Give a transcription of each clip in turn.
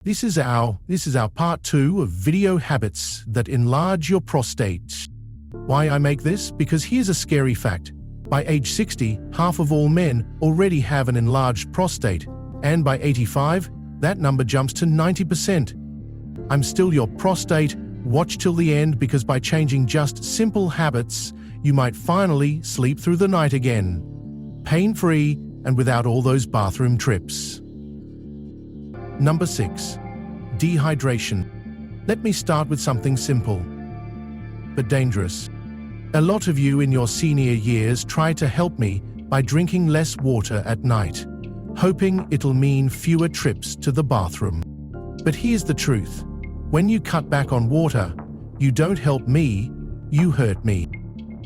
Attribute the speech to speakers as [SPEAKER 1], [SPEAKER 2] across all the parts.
[SPEAKER 1] This is our part 2 of video habits that enlarge your prostate. Why I make this? Because here's a scary fact. By age 60, half of all men already have an enlarged prostate, and by 85, that number jumps to 90%. I'm still your prostate. Watch till the end, because by changing just simple habits, you might finally sleep through the night again. Pain-free and without all those bathroom trips. Number 6. Dehydration. Let me start with something simple, but dangerous. A lot of you in your senior years try to help me by drinking less water at night, hoping it'll mean fewer trips to the bathroom. But here's the truth. When you cut back on water, you don't help me, you hurt me.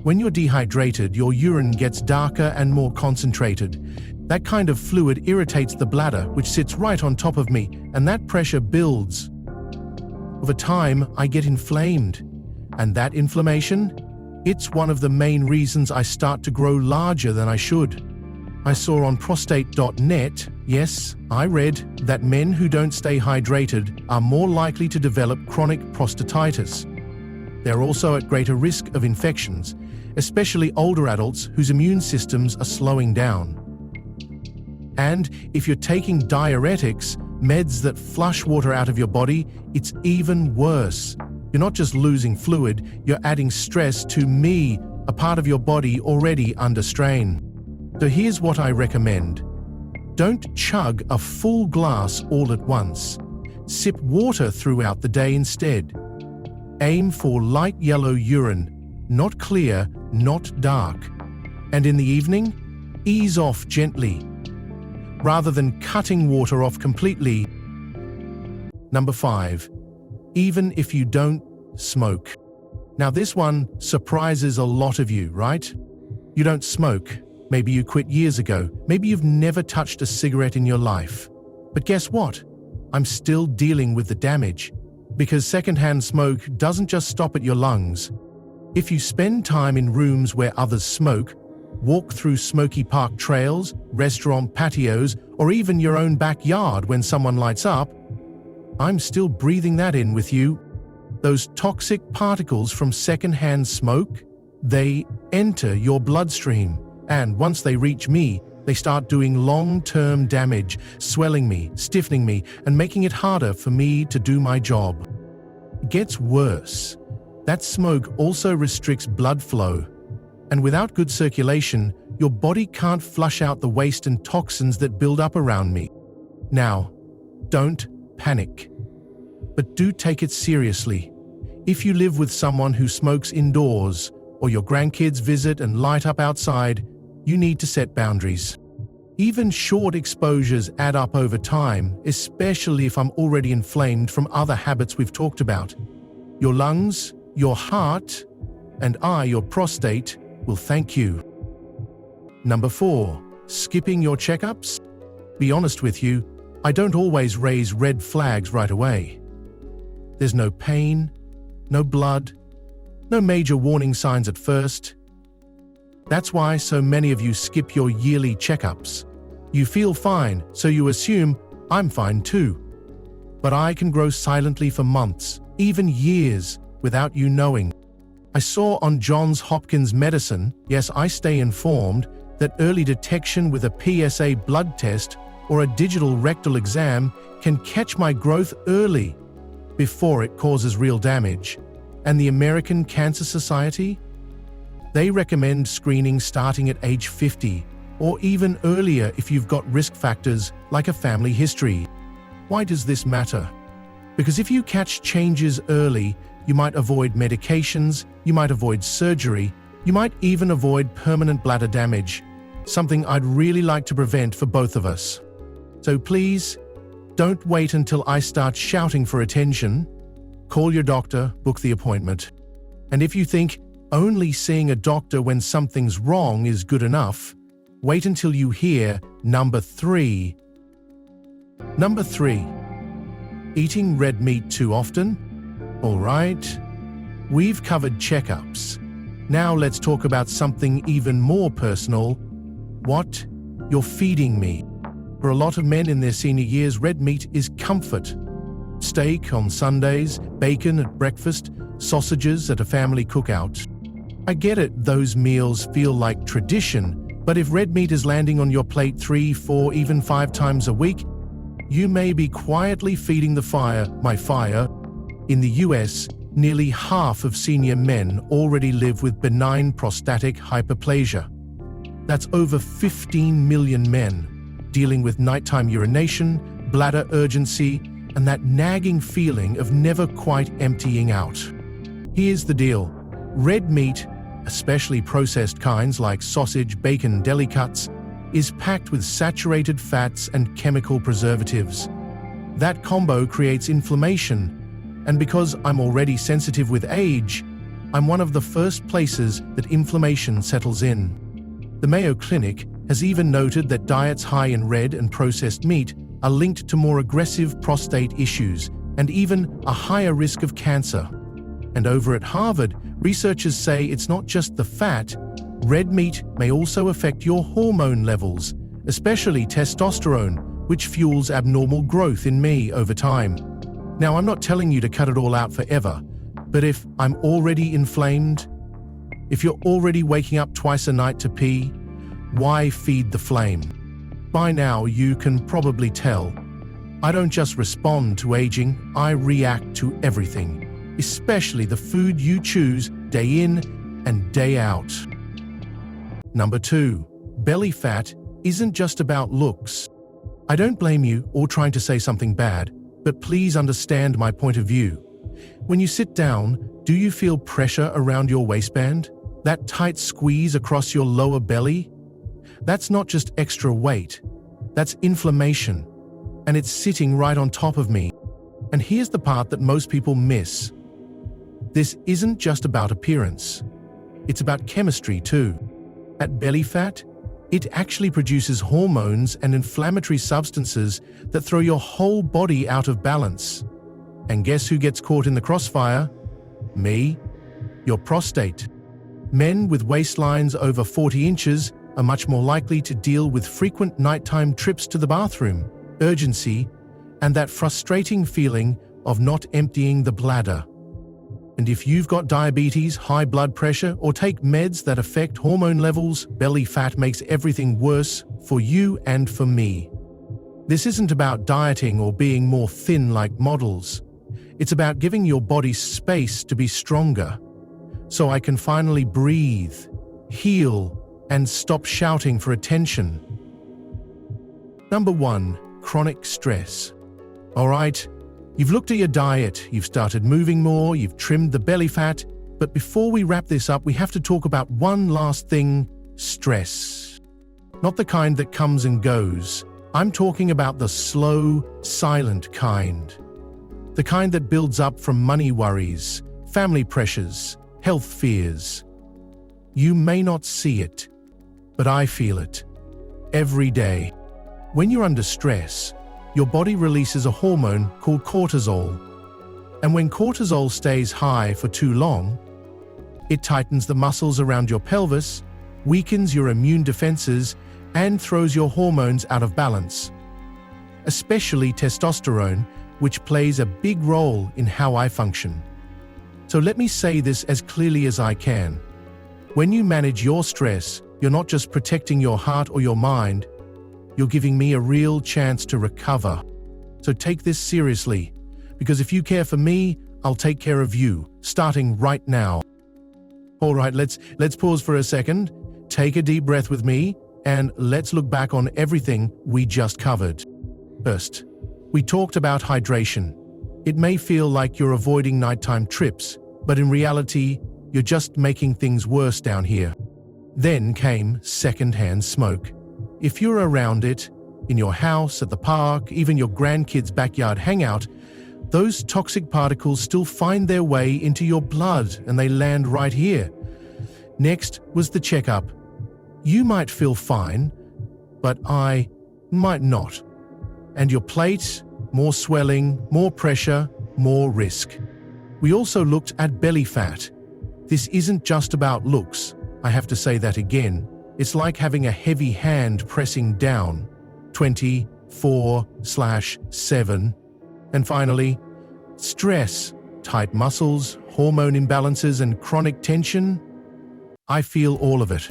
[SPEAKER 1] When you're dehydrated, your urine gets darker and more concentrated. That kind of fluid irritates the bladder, which sits right on top of me, and that pressure builds. Over time, I get inflamed. And that inflammation? It's one of the main reasons I start to grow larger than I should. I saw on prostate.net, yes, I read that men who don't stay hydrated are more likely to develop chronic prostatitis. They're also at greater risk of infections, especially older adults whose immune systems are slowing down. And if you're taking diuretics, meds that flush water out of your body, it's even worse. You're not just losing fluid, you're adding stress to me, a part of your body already under strain. So here's what I recommend. Don't chug a full glass all at once. Sip water throughout the day instead. Aim for light yellow urine, not clear, not dark. And in the evening, ease off gently, rather than cutting water off completely. Number 5. Even if you don't smoke. Now this one surprises a lot of you, right? You don't smoke. Maybe you quit years ago. Maybe you've never touched a cigarette in your life. But guess what? I'm still dealing with the damage. Because secondhand smoke doesn't just stop at your lungs. If you spend time in rooms where others smoke, walk through smoky park trails, restaurant patios, or even your own backyard when someone lights up, I'm still breathing that in with you. Those toxic particles from secondhand smoke, they enter your bloodstream, and once they reach me, they start doing long-term damage, swelling me, stiffening me, and making it harder for me to do my job. It gets worse. That smoke also restricts blood flow. And without good circulation, your body can't flush out the waste and toxins that build up around me. Now, don't panic. But do take it seriously. If you live with someone who smokes indoors, or your grandkids visit and light up outside, you need to set boundaries. Even short exposures add up over time, especially if I'm already inflamed from other habits we've talked about. Your lungs, your heart, and your prostate, will thank you. Number 4. Skipping your checkups? Be honest with you, I don't always raise red flags right away. There's no pain, no blood, no major warning signs at first. That's why so many of you skip your yearly checkups. You feel fine, so you assume I'm fine too. But I can grow silently for months, even years, without you knowing. I saw on Johns Hopkins Medicine, yes, I stay informed, that early detection with a PSA blood test or a digital rectal exam can catch my growth early, before it causes real damage. And the American Cancer Society? They recommend screening starting at age 50, or even earlier if you've got risk factors like a family history. Why does this matter? Because if you catch changes early, you might avoid medications, you might avoid surgery, you might even avoid permanent bladder damage, something I'd really like to prevent for both of us. So please, don't wait until I start shouting for attention. Call your doctor, book the appointment. And if you think only seeing a doctor when something's wrong is good enough, wait until you hear number 3. Number 3. Eating red meat too often? All right, we've covered checkups. Now let's talk about something even more personal. What you're feeding me. For a lot of men in their senior years, red meat is comfort. steak on Sundays, bacon at breakfast, sausages at a family cookout. I get it, those meals feel like tradition, but if red meat is landing on your plate 3, 4, even 5 times a week, you may be quietly feeding the fire, my fire. In the US, nearly half of senior men already live with benign prostatic hyperplasia. That's over 15 million men dealing with nighttime urination, bladder urgency, and that nagging feeling of never quite emptying out. Here's the deal. Red meat, especially processed kinds like sausage, bacon, deli cuts, is packed with saturated fats and chemical preservatives. That combo creates inflammation, and because I'm already sensitive with age, I'm one of the first places that inflammation settles in. The Mayo Clinic has even noted that diets high in red and processed meat are linked to more aggressive prostate issues and even a higher risk of cancer. And over at Harvard, researchers say it's not just the fat. Red meat may also affect your hormone levels, especially testosterone, which fuels abnormal growth in me over time. Now, I'm not telling you to cut it all out forever, but if I'm already inflamed, if you're already waking up twice a night to pee, why feed the flame? By now, you can probably tell, I don't just respond to aging, I react to everything, especially the food you choose day in and day out. Number 2, belly fat isn't just about looks. I don't blame you or trying to say something bad, but please understand my point of view. When you sit down, do you feel pressure around your waistband? That tight squeeze across your lower belly? That's not just extra weight. That's inflammation. And it's sitting right on top of me. And here's the part that most people miss. This isn't just about appearance. It's about chemistry too. At belly fat, it actually produces hormones and inflammatory substances that throw your whole body out of balance. And guess who gets caught in the crossfire? Me, your prostate. Men with waistlines over 40 inches are much more likely to deal with frequent nighttime trips to the bathroom, urgency, and that frustrating feeling of not emptying the bladder. And if you've got diabetes, high blood pressure, or take meds that affect hormone levels, belly fat makes everything worse for you and for me. This isn't about dieting or being more thin like models. It's about giving your body space to be stronger, so I can finally breathe, heal, and stop shouting for attention. Number 1, chronic stress. All right, you've looked at your diet, you've started moving more, you've trimmed the belly fat, but before we wrap this up, we have to talk about one last thing: stress. Not the kind that comes and goes. I'm talking about the slow, silent kind. The kind that builds up from money worries, family pressures, health fears. You may not see it, but I feel it every day. When you're under stress, your body releases a hormone called cortisol. And when cortisol stays high for too long, it tightens the muscles around your pelvis, weakens your immune defenses, and throws your hormones out of balance. Especially testosterone, which plays a big role in how I function. So let me say this as clearly as I can. When you manage your stress, you're not just protecting your heart or your mind, you're giving me a real chance to recover. So take this seriously, because if you care for me, I'll take care of you, starting right now. All right, let's pause for a second, take a deep breath with me, and let's look back on everything we just covered. First, we talked about hydration. It may feel like you're avoiding nighttime trips, but in reality, you're just making things worse down here. Then came secondhand smoke. If you're around it, in your house, at the park, even your grandkids' backyard hangout, those toxic particles still find their way into your blood and they land right here. Next was the checkup. You might feel fine, but I might not. And your plate, more swelling, more pressure, more risk. We also looked at belly fat. This isn't just about looks. I have to say that again. It's like having a heavy hand pressing down. 24/7. And finally, Stress, tight muscles, hormone imbalances, and chronic tension. I feel all of it.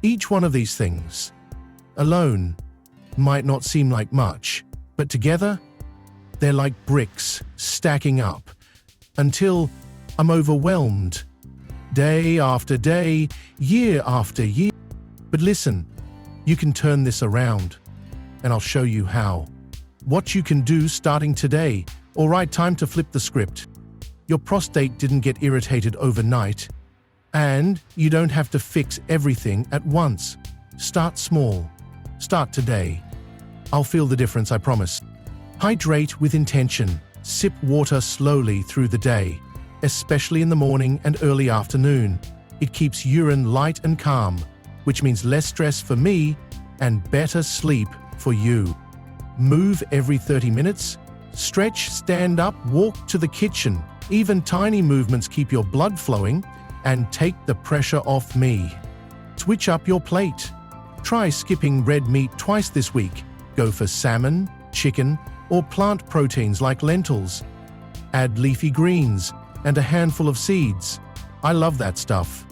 [SPEAKER 1] Each one of these things, alone, might not seem like much, but together, they're like bricks stacking up until I'm overwhelmed, day after day, year after year. But listen, you can turn this around, and I'll show you how. What you can do starting today. All right, time to flip the script. Your prostate didn't get irritated overnight, and you don't have to fix everything at once. Start small. Start today. I'll feel the difference, I promise. Hydrate with intention. Sip water slowly through the day, especially in the morning and early afternoon. It keeps urine light and calm, which means less stress for me and better sleep for you. Move every 30 minutes. Stretch, stand up, walk to the kitchen. Even tiny movements keep your blood flowing and take the pressure off me. Switch up your plate. Try skipping red meat twice this week. Go for salmon, chicken, or plant proteins like lentils. Add leafy greens and a handful of seeds. I love that stuff.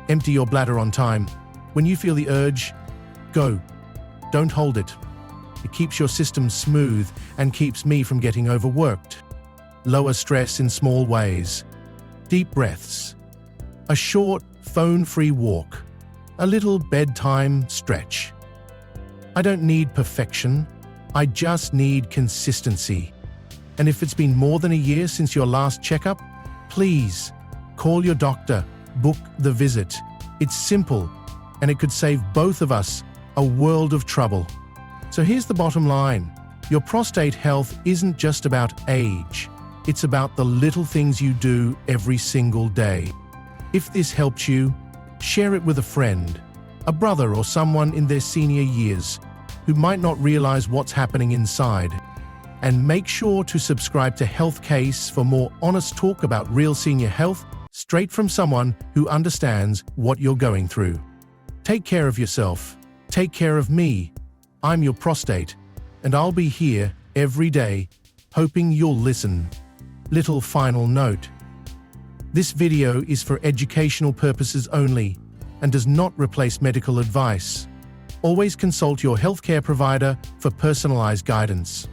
[SPEAKER 1] Empty your bladder on time. When you feel the urge, go. Don't hold it. It keeps your system smooth and keeps me from getting overworked. Lower stress in small ways. Deep breaths. A short, phone-free walk. A little bedtime stretch. I don't need perfection. I just need consistency. And if it's been more than a year since your last checkup, please call your doctor, book the visit. It's simple, and it could save both of us a world of trouble. So here's the bottom line. Your prostate health isn't just about age. It's about the little things you do every single day. If this helped you, share it with a friend, a brother, or someone in their senior years who might not realize what's happening inside. And make sure to subscribe to Healthcase for more honest talk about real senior health, straight from someone who understands what you're going through. Take care of yourself. Take care of me. I'm your prostate, and I'll be here every day, hoping you'll listen. Little final note. This video is for educational purposes only and does not replace medical advice. Always consult your healthcare provider for personalized guidance.